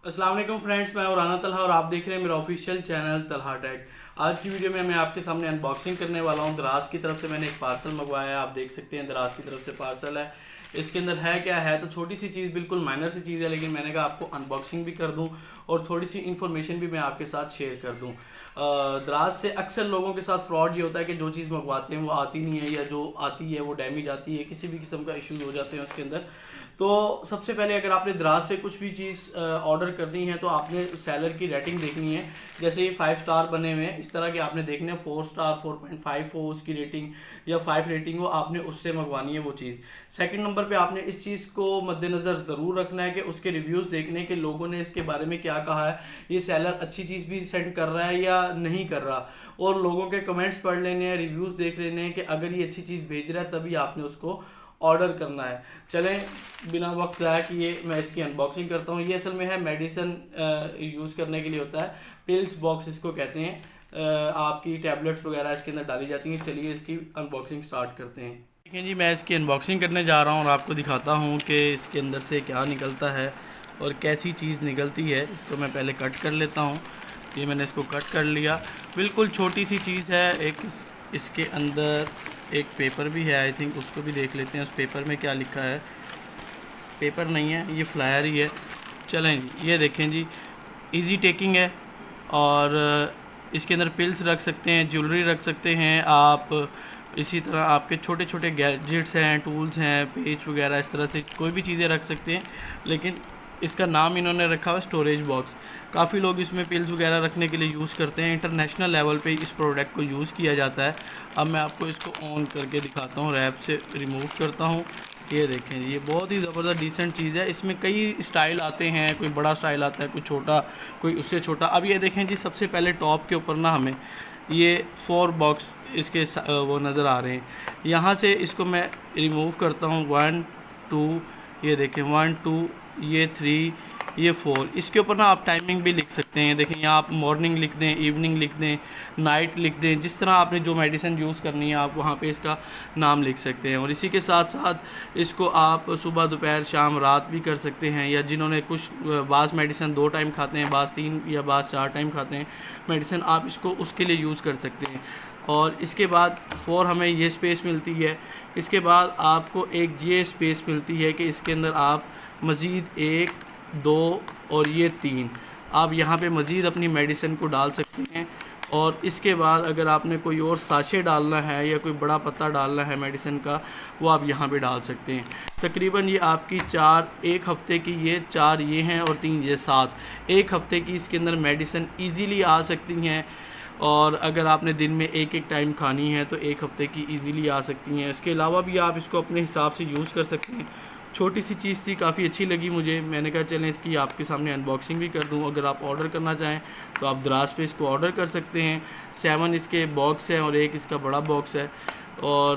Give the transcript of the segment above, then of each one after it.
अस्सलाम वालेकुम फ्रेंड्स, मैं राना तलहा और आप देख रहे हैं मेरा ऑफिशियल चैनल तलहा टेक। आज की वीडियो में मैं आपके सामने अनबॉक्सिंग करने वाला हूं। दराज की तरफ से मैंने एक पार्सल मंगवाया है। आप देख सकते हैं दराज की तरफ से पार्सल है। इसके अंदर है क्या है, तो छोटी सी चीज़, बिल्कुल माइनर सी चीज़ है, लेकिन मैंने कहा आपको अनबॉक्सिंग भी कर दूं और थोड़ी सी इन्फॉर्मेशन भी मैं आपके साथ शेयर कर दूं। दराज से अक्सर लोगों के साथ फ्रॉड ये होता है कि जो चीज़ मंगवाते हैं वो आती नहीं है, या जो आती है वो डैमेज आती है, किसी भी किस्म का इश्यूज हो जाते हैं उसके अंदर। तो सबसे पहले अगर आपने दराज से कुछ भी चीज़ ऑर्डर करनी है तो आपने सेलर की रेटिंग देखनी है। जैसे ये 5 स्टार बने हुए हैं, इस तरह के आपने देखने हैं। 4 स्टार, 4.5 हो उसकी रेटिंग, या 5 रेटिंग हो, आपने उससे मंगवानी है वो चीज़। सेकंड नंबर पे आपने इस चीज़ को मद्देनज़र ज़रूर रखना है कि उसके रिव्यूज़ देखने के लोगों ने इसके बारे में क्या कहा है, ये सेलर अच्छी चीज़ भी सेंड कर रहा है या नहीं कर रहा, और लोगों के कमेंट्स पढ़ लेने हैं, रिव्यूज़ देख लेने हैं कि अगर ये अच्छी चीज़ भेज रहा है तभी आपने उसको ऑर्डर करना है। चलें, बिना वक्त ज़ाया किए मैं इसकी अनबॉक्सिंग करता हूँ। ये असल में है मेडिसिन यूज़ करने के लिए होता है, पिल्स बॉक्स इसको कहते हैं। आपकी टैबलेट्स वगैरह इसके अंदर डाली जाती हैं। चलिए इसकी अनबॉक्सिंग स्टार्ट करते हैं। देखिए जी, मैं इसकी अनबॉक्सिंग करने जा रहा हूँ और आपको दिखाता हूँ कि इसके अंदर से क्या निकलता है और कैसी चीज़ निकलती है। इसको मैं पहले कट कर लेता हूँ। ये मैंने इसको कट कर लिया। बिल्कुल छोटी सी चीज़ है। एक इसके अंदर एक पेपर भी है, आई थिंक उसको भी देख लेते हैं उस पेपर में क्या लिखा है। पेपर नहीं है, ये फ्लायर ही है। चलें जी, ये देखें जी, इजी टेकिंग है। और इसके अंदर पिल्स रख सकते हैं, ज्वेलरी रख सकते हैं आप। इसी तरह आपके छोटे छोटे गैजेट्स हैं, टूल्स हैं, पेच वगैरह, इस तरह से कोई भी चीज़ें रख सकते हैं। लेकिन इसका नाम इन्होंने रखा हुआ स्टोरेज बॉक्स। काफ़ी लोग इसमें पिल्स वगैरह रखने के लिए यूज़ करते हैं। इंटरनेशनल लेवल पे इस प्रोडक्ट को यूज़ किया जाता है। अब मैं आपको इसको ऑन करके दिखाता हूँ, रैप से रिमूव करता हूँ। ये देखें, ये बहुत ही ज़बरदस्त डिसेंट चीज़ है। इसमें कई स्टाइल आते हैं, कोई बड़ा स्टाइल आता है, कोई छोटा, कोई उससे छोटा। अब ये देखें जी, सबसे पहले टॉप के ऊपर ना हमें ये 4 बॉक्स इसके वो नज़र आ रहे हैं। यहाँ से इसको मैं रिमूव करता हूँ। 1 2, ये देखें 1 2, ये 3, ये 4। इसके ऊपर ना आप टाइमिंग भी लिख सकते हैं। देखें यहाँ आप मॉर्निंग लिख दें, इवनिंग लिख दें, नाइट लिख दें, जिस तरह आपने जो मेडिसिन यूज़ करनी है आप वहाँ पे इसका नाम लिख सकते हैं। और इसी के साथ साथ इसको आप सुबह, दोपहर, शाम, रात भी कर सकते हैं। या जिन्होंने कुछ बाज़ मेडिसिन 2 टाइम खाते हैं, बाज़ 3 या बाज़ 4 टाइम खाते हैं मेडिसिन, आप इसको उसके लिए यूज़ कर सकते हैं। और इसके बाद 4 हमें ये स्पेस मिलती है। इसके बाद आपको एक ये स्पेस मिलती है कि इसके अंदर आप मज़ीद 1 2 और ये 3 आप यहाँ पे मज़ीद अपनी मेडिसिन को डाल सकते हैं। और इसके बाद अगर आपने कोई और साशे डालना है या कोई बड़ा पत्ता डालना है मेडिसिन का, वो आप यहाँ पे डाल सकते हैं। तकरीबन ये आपकी 4 एक हफ़्ते की, ये 4 ये हैं और 3 ये 7, एक हफ़्ते की इसके अंदर मेडिसिन ईज़िली आ सकती हैं। और अगर आपने दिन में एक एक टाइम खानी है तो एक हफ़्ते की इजीली आ सकती हैं। इसके अलावा भी आप इसको अपने हिसाब से यूज़ कर सकते हैं। छोटी सी चीज़ थी, काफ़ी अच्छी लगी मुझे। मैंने कहा चलें इसकी आपके सामने अनबॉक्सिंग भी कर दूं। अगर आप ऑर्डर करना चाहें तो आप दराज पे इसको ऑर्डर कर सकते हैं। 7 इसके बॉक्स हैं और एक इसका बड़ा बॉक्स है। और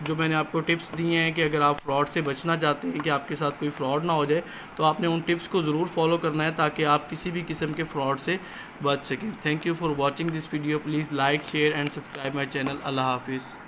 जो मैंने आपको टिप्स दिए हैं कि अगर आप फ्रॉड से बचना चाहते हैं कि आपके साथ कोई फ्रॉड ना हो जाए, तो आपने उन टिप्स को ज़रूर फॉलो करना है ताकि आप किसी भी किस्म के फ्रॉड से बच सकें। Thank you for watching this video. Please like, share and subscribe my channel. अल्लाह हाफिज़।